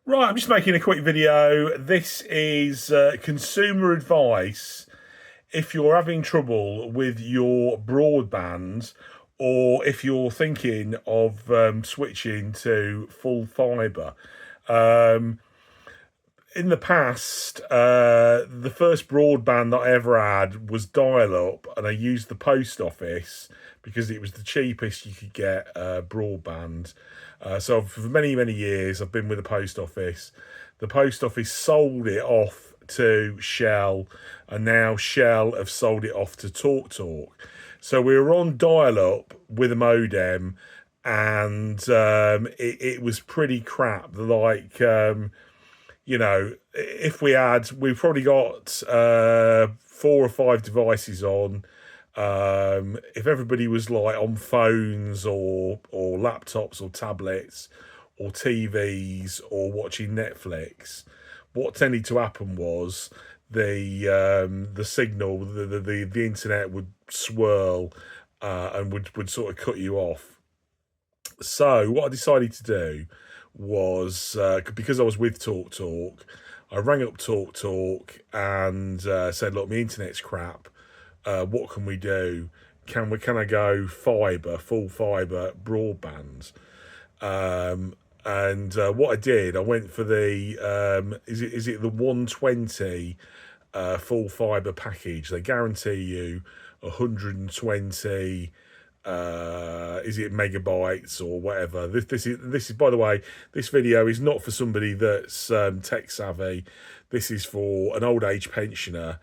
Right, I'm just making a quick video. This is consumer advice if you're having trouble with your broadband or if you're thinking of switching to full fibre. Um, in the past, the first broadband that I ever had was dial up, and I used the post office because it was the cheapest you could get broadband. So for many, many years, I've been with the post office. The post office sold it off to Shell, and now Shell have sold it off to TalkTalk. So we were on dial up with a modem, and it was pretty crap. If we've probably got 4 or 5 devices on. If everybody was like on phones or laptops or tablets or TVs or watching Netflix, what tended to happen was the signal, the internet would swirl and would sort of cut you off. So what I decided to do was because I was with TalkTalk, I rang up TalkTalk and said, "Look, my internet's crap. What can we do? Can I go fibre, full fibre broadband?" And what I did, I went for the is it the 120 full fibre package? They guarantee you 120 is it megabytes or whatever. This is by the way, this video is not for somebody that's tech savvy. This is for an old age pensioner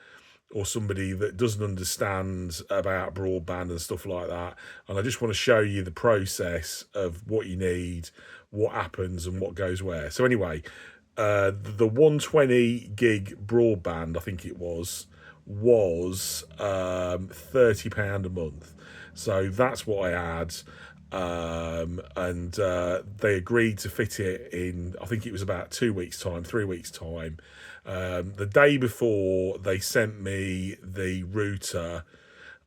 or somebody that doesn't understand about broadband and stuff like that. And I just want to show you the process of what you need, what happens, and what goes where. So anyway, the 120 gig broadband, I think it was £30 a month. So that's what I had. And they agreed to fit it in, I think it was about 2 weeks' time, 3 weeks' time. The day before, they sent me the router,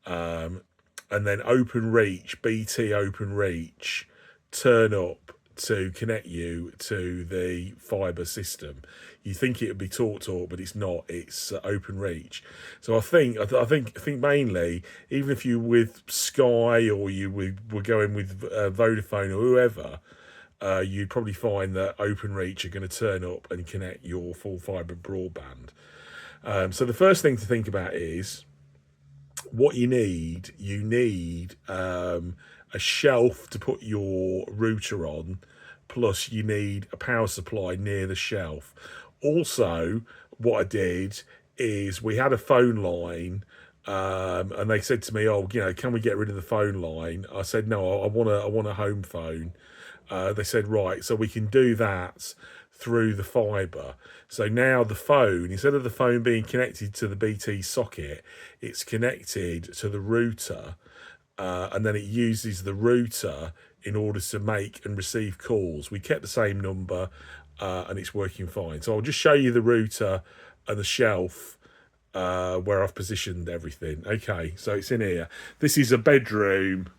and then Openreach, BT Openreach, turn up to connect you to the fibre system. You think it would be TalkTalk, but it's not. It's Openreach. So I think mainly, even if you with Sky or you were going with Vodafone or whoever, you'd probably find that Openreach are going to turn up and connect your full fibre broadband. So the first thing to think about is what you need. You need a shelf to put your router on, plus you need a power supply near the shelf. Also, what I did is we had a phone line, and they said to me, "Oh, can we get rid of the phone line?" I said, "No, I want a home phone." They said, "Right, so we can do that through the fibre." So now the phone, instead of the phone being connected to the BT socket, it's connected to the router, and then it uses the router in order to make and receive calls. We kept the same number, and it's working fine. So I'll just show you the router and the shelf where I've positioned everything. Okay, so it's in here. This is a bedroom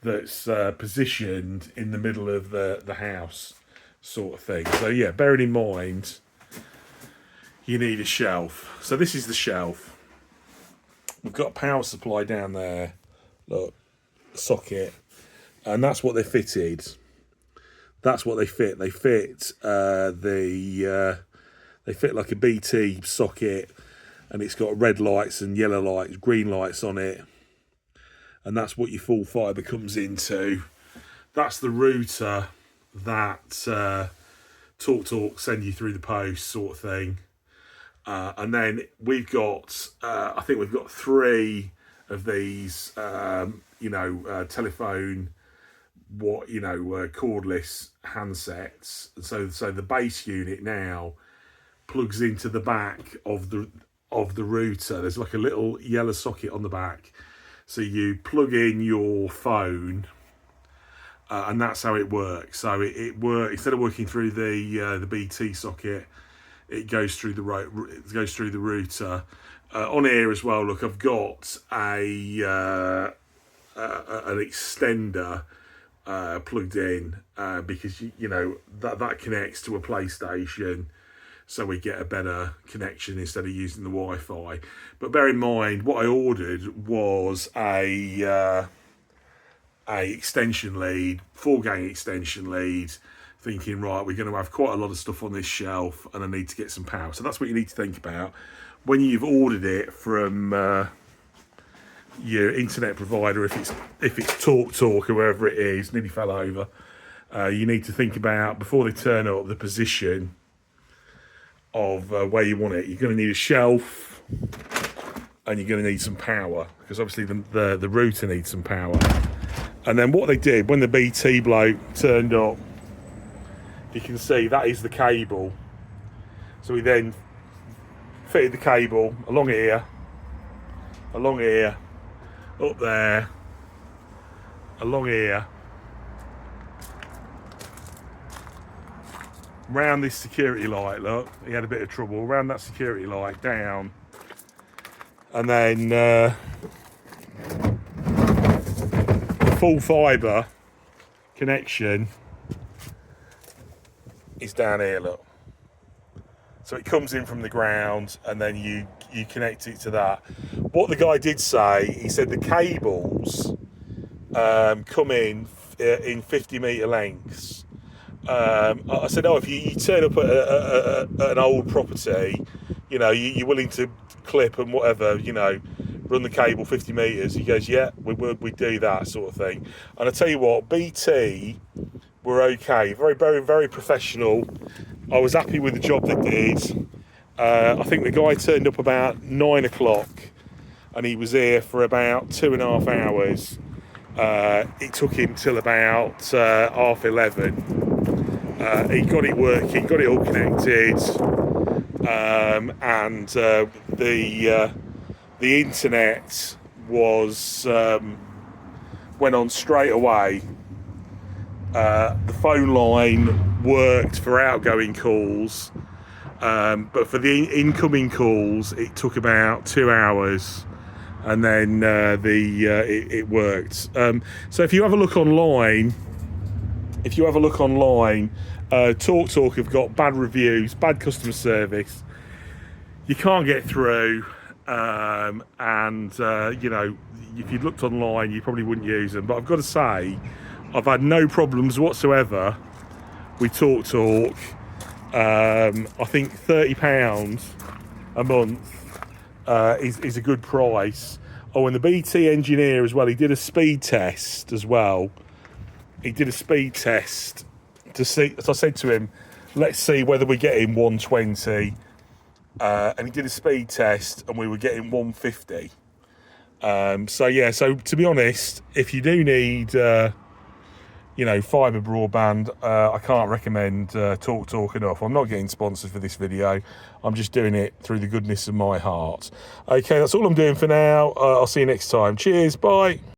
that's positioned in the middle of the house, sort of thing. So yeah, bearing in mind, you need a shelf. So this is the shelf. We've got a power supply down there. Look, socket, and that's what they fitted. That's what they fit. They fit they fit like a BT socket, and it's got red lights and yellow lights, green lights on it, and that's what your full fibre comes into. That's the router that TalkTalk send you through the post, sort of thing. And then we've got, I think we've got 3 of these, telephone, cordless handsets. So the base unit now plugs into the back of the router. There's like a little yellow socket on the back, so you plug in your phone, and that's how it works. So it works instead of working through the BT socket. It goes through the router. On here as well. Look, I've got an extender plugged in, because you know that connects to a PlayStation, so we get a better connection instead of using the Wi-Fi. But bear in mind, what I ordered was a extension lead, 4-gang extension lead, thinking, right, we're going to have quite a lot of stuff on this shelf and I need to get some power. So that's what you need to think about when you've ordered it from your internet provider. If it's TalkTalk or wherever it is, nearly fell over. You need to think about, before they turn up, the position of where you want it. You're going to need a shelf and you're going to need some power, because obviously the router needs some power. And then what they did, when the BT bloke turned up, you can see that is the cable. So we then fitted the cable along here, up there, along here, round this security light. Look, he had a bit of trouble around that security light, down, and then the full fibre connection is down here. Look, so it comes in from the ground and then you connect it to that. What the guy did say, he said the cables come in 50-metre lengths. I said, oh, if you turn up at an old property, you know, you're willing to clip and whatever, you know, run the cable 50 metres. He goes, yeah, we do that sort of thing. And I tell you what, BT were okay, very, very, very professional. I was happy with the job they did. I think the guy turned up about 9 o'clock and he was here for about 2.5 hours. It took him till about 11:30. He got it working, got it all connected, and the internet was went on straight away. The phone line worked for outgoing calls, but for the incoming calls it took about 2 hours, and then it worked. So if you have a look online, TalkTalk have got bad reviews, bad customer service. You can't get through, and you know, if you'd looked online, you probably wouldn't use them. But I've got to say, I've had no problems whatsoever with TalkTalk. I think £30 a month is a good price. Oh, and the BT engineer as well, he did a speed test as well. He did a speed test to see, as I said to him, let's see whether we're getting 120. And he did a speed test and we were getting 150. So yeah, so to be honest, if you do need you know, fibre broadband, I can't recommend TalkTalk enough. I'm not getting sponsored for this video. I'm just doing it through the goodness of my heart. Okay, that's all I'm doing for now. I'll see you next time. Cheers, bye.